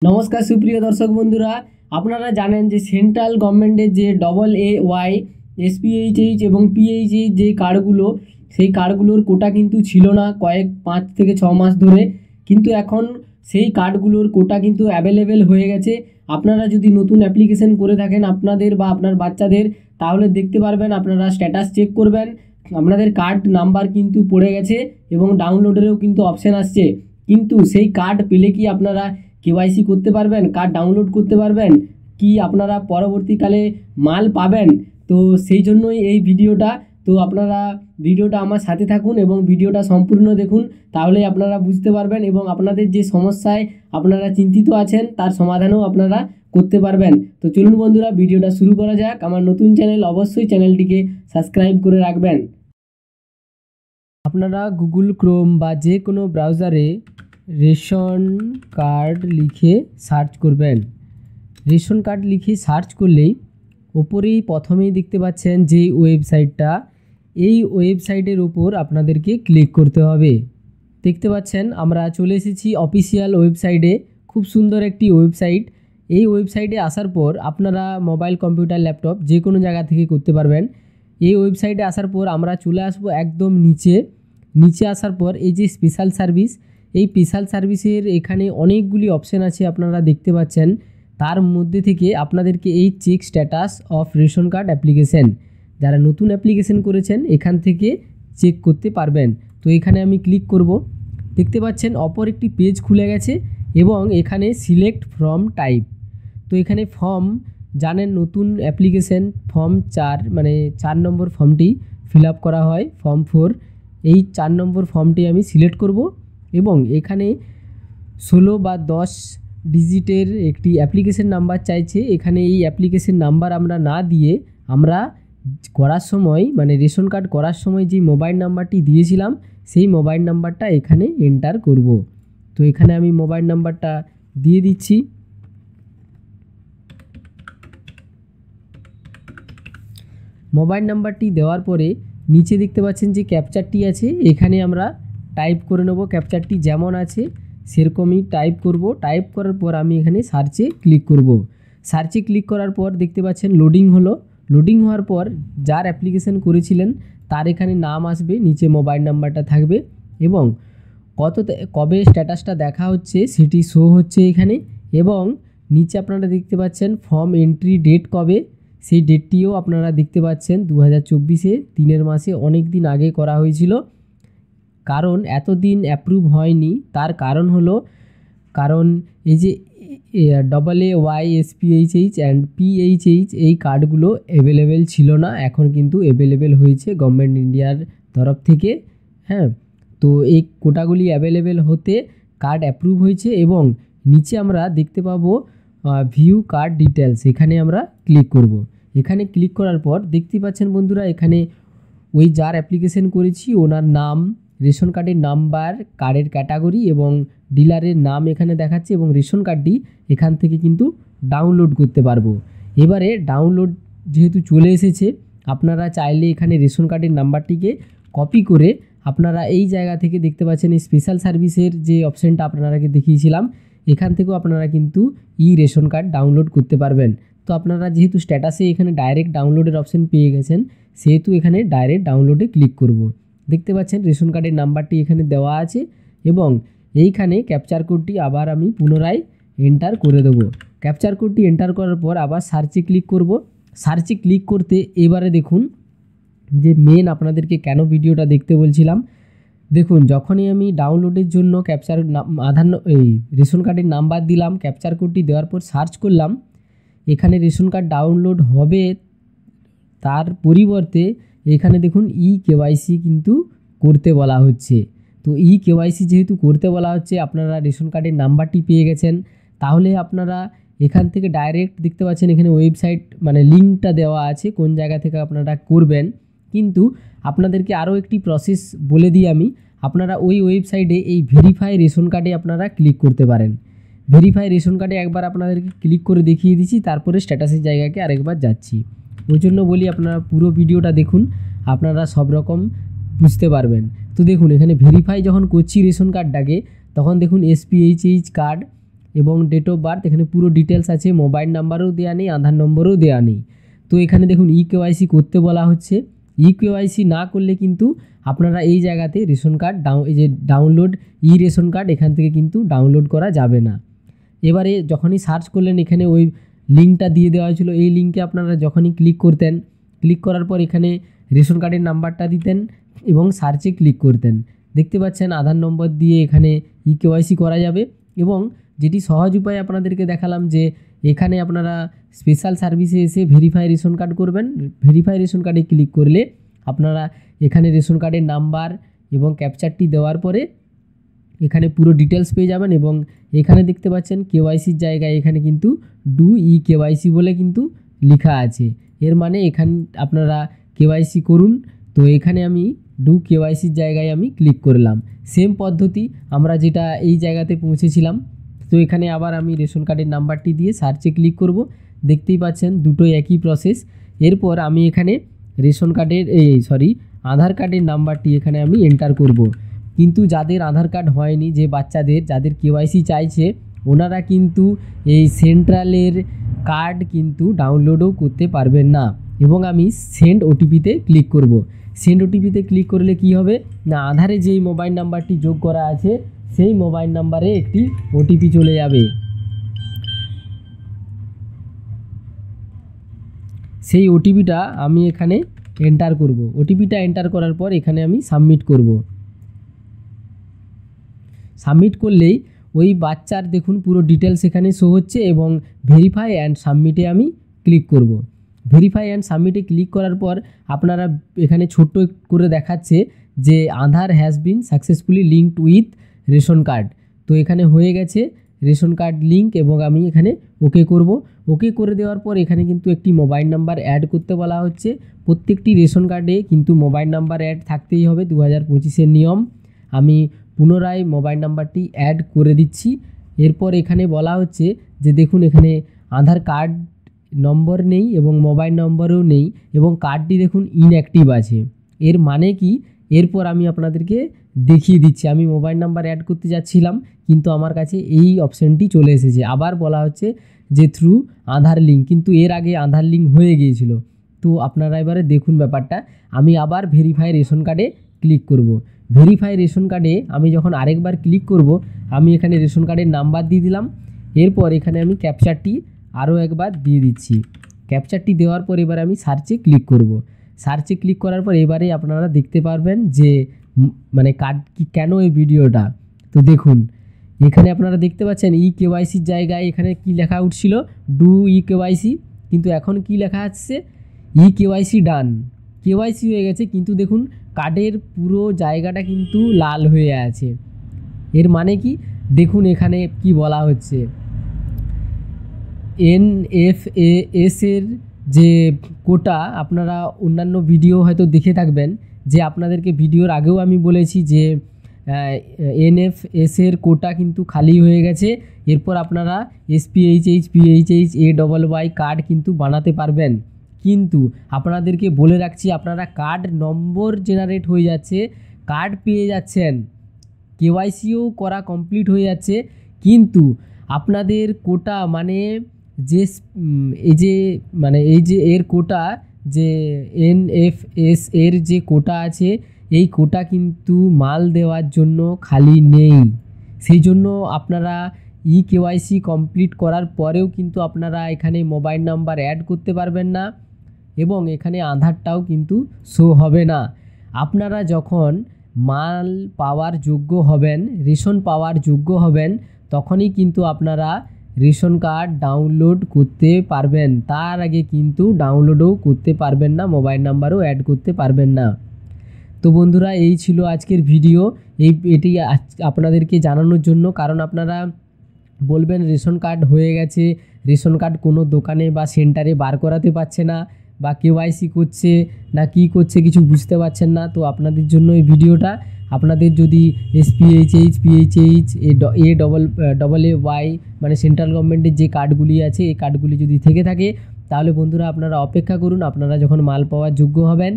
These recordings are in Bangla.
নমস্কার সুপ্রিয় দর্শক বন্ধুরা, আপনারা জানেন যে সেন্ট্রাল গভর্নমেন্টের যে AA, SPHH এবং PHH যে কার্ডগুলো, সেই কার্ডগুলোর কোটা কিন্তু ছিল না 5 থেকে 6 মাস ধরে, কিন্তু এখন সেই কার্ডগুলোর কোটা কিন্তু অ্যাভেলেবেল হয়ে গেছে। আপনারা যদি নতুন অ্যাপ্লিকেশন করে থাকেন আপনাদের বা আপনার বাচ্চাদের, তাহলে দেখতে পারবেন, আপনারা স্ট্যাটাস চেক করবেন, আপনাদের কার্ড নাম্বার কিন্তু পড়ে গেছে এবং ডাউনলোডেরও কিন্তু অপশান আসছে। কিন্তু সেই কার্ড পেলে কি আপনারা কেওয়াইসি করতে পারবেন, কার্ড ডাউনলোড করতে পারবেন কি, আপনারা পরবর্তীকালে মাল পাবেন? তো সেই জন্যই এই ভিডিওটা। তো আপনারা ভিডিওটা আমার সাথে থাকুন এবং ভিডিওটা সম্পূর্ণ দেখুন, তাহলেই আপনারা বুঝতে পারবেন এবং আপনাদের যে সমস্যায় আপনারা চিন্তিত আছেন তার সমাধানও আপনারা করতে পারবেন। তো চলুন বন্ধুরা, ভিডিওটা শুরু করা যাক। আমার নতুন চ্যানেল, অবশ্যই চ্যানেলটিকে সাবস্ক্রাইব করে রাখবেন। আপনারা গুগল ক্রোম বা যে কোনো ব্রাউজারে রেশন কার্ড লিখে সার্চ করবেন। রেশন কার্ড লিখে সার্চ করলেই ওপরেই প্রথমেই দেখতে পাচ্ছেন যে ওয়েবসাইটটা, এই ওয়েবসাইটের উপর আপনাদেরকে ক্লিক করতে হবে। দেখতে পাচ্ছেন আমরা চলে এসেছি অফিসিয়াল ওয়েবসাইটে। খুব সুন্দর একটি ওয়েবসাইট। এই ওয়েবসাইটে আসার পর আপনারা মোবাইল, কম্পিউটার, ল্যাপটপ যে কোনো জায়গা থেকে করতে পারবেন। এই ওয়েবসাইটে আসার পর আমরা চলে আসব একদম নিচে আসার পর এই যে স্পেশাল সার্ভিস, এই স্পেশাল সার্ভিসের এখানে অনেকগুলি অপশান আছে আপনারা দেখতে পাচ্ছেন। তার মধ্যে থেকে আপনাদেরকে এই check status of ration card application, যারা নতুন অ্যাপ্লিকেশন করেছেন এখান থেকে চেক করতে পারবেন। তো এখানে আমি ক্লিক করব। দেখতে পাচ্ছেন অপর একটি পেজ খুলে গেছে এবং এখানে সিলেক্ট ফর্ম টাইপ। তো এখানে ফর্ম, জানেন নতুন অ্যাপ্লিকেশন ফর্ম 4 মানে 4 নম্বর ফর্মটি ফিল আপ করা হয়, ফর্ম 4। এই 4 নম্বর ফর্মটি আমি সিলেক্ট করব এবং এখানে 16 বা 10 ডিজিটের একটি অ্যাপ্লিকেশন নাম্বার চাইছে। এখানে এই অ্যাপ্লিকেশন নাম্বার আমরা না দিয়ে আমরা করার সময় মানে রেশন কার্ড করার সময় যে মোবাইল নাম্বারটি দিয়েছিলাম সেই মোবাইল নাম্বারটা এখানে এন্টার করব। তো এখানে আমি মোবাইল নাম্বারটা দিয়ে দিচ্ছি। মোবাইল নাম্বারটি দেওয়ার পরে নিচে দেখতে পাচ্ছেন যে ক্যাপচারটি আছে, এখানে আমরা টাইপ করে নেব। ক্যাপচারটি যেমন আছে সেরকমই টাইপ করব। টাইপ করার পর আমি এখানে সার্চে ক্লিক করব। সার্চে ক্লিক করার পর দেখতে পাচ্ছেন লোডিং হলো। লোডিং হওয়ার পর যার অ্যাপ্লিকেশন করেছিলেন তার এখানে নাম আসবে, নিচে মোবাইল নাম্বারটা থাকবে এবং কবে স্ট্যাটাসটা দেখা হচ্ছে সেটি শো হচ্ছে এখানে। এবং নিচে আপনারা দেখতে পাচ্ছেন ফর্ম এন্ট্রি ডেট কবে, সেই ডেটটিও আপনারা দেখতে পাচ্ছেন 2024-এ 3 মাসে, অনেক দিন আগে করা হয়েছিল। কারণ এতদিন অ্যাপ্রুভ হয়নি, তার কারণ হলো এই যে AA, SPHH অ্যান্ড PHH এই কার্ডগুলো অ্যাভেলেবেল ছিল না, এখন কিন্তু অ্যাভেলেবেল হয়েছে গভর্নমেন্ট ইন্ডিয়ার তরফ থেকে। হ্যাঁ, তো এই কোটাগুলি অ্যাভেলেবেল হতে কার্ড অ্যাপ্রুভ হয়েছে এবং নিচে আমরা দেখতে পাবো ভিউ কার্ড ডিটেলস, এখানে আমরা ক্লিক করব। এখানে ক্লিক করার পর দেখতে পাচ্ছেন বন্ধুরা, এখানে ওই যার অ্যাপ্লিকেশন করেছি ওনার নাম, রেশন কার্ডের নাম্বার, কার্ডের ক্যাটাগরি এবং ডিলারের নাম এখানে দেখাচ্ছে এবং রেশন কার্ডটি এখান থেকে কিন্তু ডাউনলোড করতে পারবো। এবারে ডাউনলোড যেহেতু চলে এসেছে, আপনারা চাইলে এখানে রেশন কার্ডের নাম্বারটিকে কপি করে আপনারা এই জায়গা থেকে দেখতে পাচ্ছেন এই স্পেশাল সার্ভিসের যে অপশানটা আপনারাকে দেখিয়েছিলাম, এখান থেকেও আপনারা কিন্তু রেশন কার্ড ডাউনলোড করতে পারবেন। তো আপনারা যেহেতু স্ট্যাটাসে এখানে ডাইরেক্ট ডাউনলোডের অপশান পেয়ে গেছেন, সেহেতু এখানে ডাইরেক্ট ডাউনলোডে ক্লিক করব। দেখতে পাচ্ছেন রেশন কার্ডের নাম্বারটি এখানে দেওয়া আছে এবং এইখানে ক্যাপচার কোডটি আবার আমি পুনরায় এন্টার করে দেবো। ক্যাপচার কোডটি এন্টার করার পর আবার সার্চে ক্লিক করব। সার্চে ক্লিক করতে এবারে দেখুন যে মেন আপনাদেরকে কেন ভিডিওটা দেখতে বলছিলাম। দেখুন, যখনই আমি ডাউনলোডের জন্য এই রেশন কার্ডের নাম্বার দিলাম, ক্যাপচার কোডটি দেওয়ার পর সার্চ করলাম, এখানে রেশন কার্ড ডাউনলোড হবে, তার পরিবর্তে এখানে দেখুন KYC কিন্তু করতে বলা হচ্ছে। তো KYC যেহেতু করতে বলা হচ্ছে, আপনারা রেশন কার্ডের নাম্বারটি পেয়ে গেছেন, তাহলে আপনারা এখান থেকে ডাইরেক্ট দেখতে পাচ্ছেন এখানে ওয়েবসাইট মানে লিঙ্কটা দেওয়া আছে কোন জায়গা থেকে আপনারা করবেন। কিন্তু আপনাদেরকে আরও একটি প্রসেস বলে দিই আমি, আপনারা ওই ওয়েবসাইটে এই ভেরিফাই রেশন কার্ডে আপনারা ক্লিক করতে পারেন। ভেরিফাই রেশন কার্ডে একবার আপনাদেরকে ক্লিক করে দেখিয়ে দিচ্ছি, তারপরে স্ট্যাটাসের জায়গাকে আরেকবার যাচ্ছি। ওই জন্য বলি আপনারা পুরো ভিডিওটা দেখুন, আপনারা সব রকম বুঝতে পারবেন। তো দেখুন এখানে ভেরিফাই যখন করছি রেশন কার্ডটাকে, তখন দেখুন SPHH কার্ড এবং ডেট অফ বার্থ, এখানে পুরো ডিটেলস আছে, মোবাইল নাম্বারও দেওয়া নেই, আধার নম্বরও দেওয়া নেই। তো এখানে দেখুন কেওয়াইসি করতে বলা হচ্ছে। কেওয়াইসি না করলে কিন্তু আপনারা এই জায়গাতে রেশন কার্ড এই যে ডাউনলোড রেশন কার্ড এখান থেকে কিন্তু ডাউনলোড করা যাবে না। এবারে যখনই সার্চ করলেন এখানে ওই লিঙ্কটা দিয়ে দেওয়া হয়েছিল, এই লিঙ্কে আপনারা যখনই ক্লিক করতেন, ক্লিক করার পর এখানে রেশন কার্ডের নাম্বারটা দিতেন এবং সার্চে ক্লিক করতেন। দেখতে পাচ্ছেন আধার নম্বর দিয়ে এখানে কেওয়াইসি করা যাবে। এবং যেটি সহজ উপায় আপনাদেরকে দেখালাম যে এখানে আপনারা স্পেশাল সার্ভিসে এসে ভেরিফাই রেশন কার্ড করবেন। ভেরিফাই রেশন কার্ডে ক্লিক করলে আপনারা এখানে রেশন কার্ডের নাম্বার এবং ক্যাপচারটি দেওয়ার পরে এখানে পুরো ডিটেলস পেয়ে যাবেন। এবং এখানে দেখতে পাচ্ছেন কেওয়াইসির জায়গায় এখানে কিন্তু ডু কেওয়াইসি বলে কিন্তু লেখা আছে। এর মানে এখানে আপনারা কেওয়াইসি করুন। তো এখানে আমি ডু কেওয়াইসির জায়গায় আমি ক্লিক করলাম। সেম পদ্ধতি আমরা যেটা এই জায়গাতে পৌঁছেছিলাম। তো এখানে আবার আমি রেশন কার্ডের নাম্বারটি দিয়ে সার্চে ক্লিক করব। দেখতেই পাচ্ছেন দুটোই একই প্রসেস। এরপর আমি এখানে রেশন কার্ডের আধার কার্ডের নাম্বারটি এখানে আমি এন্টার করব। কিন্তু যাদের আধার কার্ড হয়নি, যে বাচ্চাদের যাদের কেওয়াইসি চাইছে, ওনারা কিন্তু এই সেন্ট্রালের কার্ড কিন্তু ডাউনলোডও করতে পারবেন না। এবং আমি সেন্ড ওটিপিতে ক্লিক করব। সেন্ড ওটিপিতে ক্লিক করলে কি হবে না, আধারে যেই মোবাইল নাম্বারটি যোগ করা আছে সেই মোবাইল নাম্বারে একটি ওটিপি চলে যাবে। সেই ওটিপিটা আমি এখানে এন্টার করব। ওটিপিটা এন্টার করার পর এখানে আমি সাবমিট করব। সাবমিট করলেই ওই বাচ্চার দেখুন পুরো ডিটেলস এখানে শো হচ্ছে এবং ভেরিফাই অ্যান্ড সাবমিটে আমি ক্লিক করব। ভেরিফাই অ্যান্ড সাবমিটে ক্লিক করার পর আপনারা এখানে ছোট্ট করে দেখাচ্ছে যে Aadhaar has been successfully linked with ration card. তো এখানে হয়ে গেছে রেশন কার্ড লিঙ্ক এবং আমি এখানে ওকে করব। ওকে করে দেওয়ার পর এখানে কিন্তু একটি মোবাইল নাম্বার অ্যাড করতে বলা হচ্ছে। প্রত্যেকটি রেশন কার্ডে কিন্তু মোবাইল নাম্বার অ্যাড থাকতেই হবে, 2025-এর নিয়ম। আমি পুনরায় মোবাইল নাম্বারটি অ্যাড করে দিচ্ছি। এরপর এখানে বলা হচ্ছে যে দেখুন এখানে আধার কার্ড নম্বর নেই এবং মোবাইল নম্বরও নেই এবং কার্ডটি দেখুন ইনঅ্যাক্টিভ আছে। এর মানে কি, এরপর আমি আপনাদেরকে দেখিয়ে দিচ্ছি। আমি মোবাইল নাম্বার অ্যাড করতে যাচ্ছিলাম কিন্তু আমার কাছে এই অপশানটি চলে এসেছে। আবার বলা হচ্ছে যে থ্রু আধার লিঙ্ক, কিন্তু এর আগে আধার লিঙ্ক হয়ে গিয়েছিল। তো আপনারা এবারে দেখুন ব্যাপারটা। আমি আবার ভেরিফাই রেশন কার্ডে ক্লিক করব। ভেরিফাই রেশন কার্ডে আমি যখন আরেকবার ক্লিক করব, আমি এখানে রেশন কার্ডের নাম্বার দিয়ে দিলাম। এরপর এখানে আমি ক্যাপচারটি আরও একবার দিয়ে দিচ্ছি। ক্যাপচারটি দেওয়ার পর এবার আমি সার্চে ক্লিক করব। সার্চে ক্লিক করার পর এবারে আপনারা দেখতে পারবেন যে মানে কার্ড কি কেন এই ভিডিওটা। তো দেখুন এখানে আপনারা দেখতে পাচ্ছেন কেওয়াইসির জায়গায় এখানে কি লেখা উঠছিল, ডু কেওয়াইসি, কিন্তু এখন কি লেখা আসছে কেওয়াইসি ডান। কেওয়াইসি হয়ে গেছে, কিন্তু দেখুন কার্ডের পুরো জায়গাটা কিন্তু লাল হয়ে আছে। এর মানে কি, দেখুন এখানে কি বলা হচ্ছে, NFAS এর যে কোটা, আপনারা অন্যান্য ভিডিও হয়তো দেখে থাকবেন যে আপনাদেরকে ভিডিওর আগেও আমি বলেছি যে NFAS এর কোটা কিন্তু খালি হয়ে গেছে। এরপর আপনারা SPHH PHH AYY কার্ড কিন্তু বানাতে পারবেন। কিন্তু আপনাদেরকে বলে রাখছি, আপনারা কার্ড নম্বর জেনারেট হয়ে যাচ্ছে, কার্ড পেয়ে যাচ্ছেন, কেওয়াইসিও করা কমপ্লিট হয়ে যাচ্ছে, কিন্তু আপনাদের কোটা মানে যে এই যে এর কোটা, যে NFAS এর যে কোটা আছে, এই কোটা কিন্তু মাল দেওয়ার জন্য খালি নেই। সেই জন্য আপনারা কেওয়াইসি কমপ্লিট করার পরেও কিন্তু আপনারা এখানে মোবাইল নাম্বার অ্যাড করতে পারবেন না এবং এখানে আধারটাও কিন্তু শো হবে না। আপনারা যখন মাল পাওয়ার যোগ্য হবেন, রেশন পাওয়ার যোগ্য হবেন, তখনই কিন্তু আপনারা রেশন কার্ড ডাউনলোড করতে পারবেন। তার আগে কিন্তু ডাউনলোডও করতে পারবেন না, মোবাইল নাম্বারও অ্যাড করতে পারবেন না। তো বন্ধুরা, এই ছিল আজকের ভিডিও। এটি আপনাদেরকে জানানোর জন্য, কারণ আপনারা বলবেন রেশন কার্ড হয়ে গেছে, রেশন কার্ড কোনো দোকানে বা সেন্টারে বার করাতে পারছে না, বা কেওয়াইসি করছে না কি করছে কিছু বুঝতে পারছেন না। তো আপনাদের জন্য এই ভিডিওটা। আপনাদের যদি SPHH PHH AAY মানে সেন্ট্রাল গভর্নমেন্টের যে কার্ডগুলি আছে, এই কার্ডগুলি যদি থেকে থাকে, তাহলে বন্ধুরা আপনারা অপেক্ষা করুন। আপনারা যখন মাল পাওয়ার যোগ্য হবেন,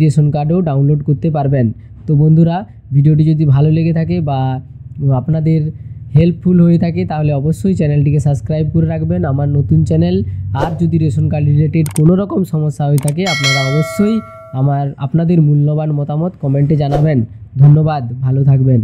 রেশন কার্ডও ডাউনলোড করতে পারবেন। তো বন্ধুরা, ভিডিওটি যদি ভালো লেগে থাকে বা আপনাদের হেল্পফুল হয়ে থাকে তাহলে অবশ্যই চ্যানেলটিকে সাবস্ক্রাইব করে রাখবেন, আমার নতুন চ্যানেল। আর যদি রেশন কার্ড রিলেটেড কোনো রকম সমস্যা হয়ে থাকে আপনারা অবশ্যই আপনাদের মূল্যবান মতামত কমেন্টে জানাবেন। ধন্যবাদ, ভালো থাকবেন।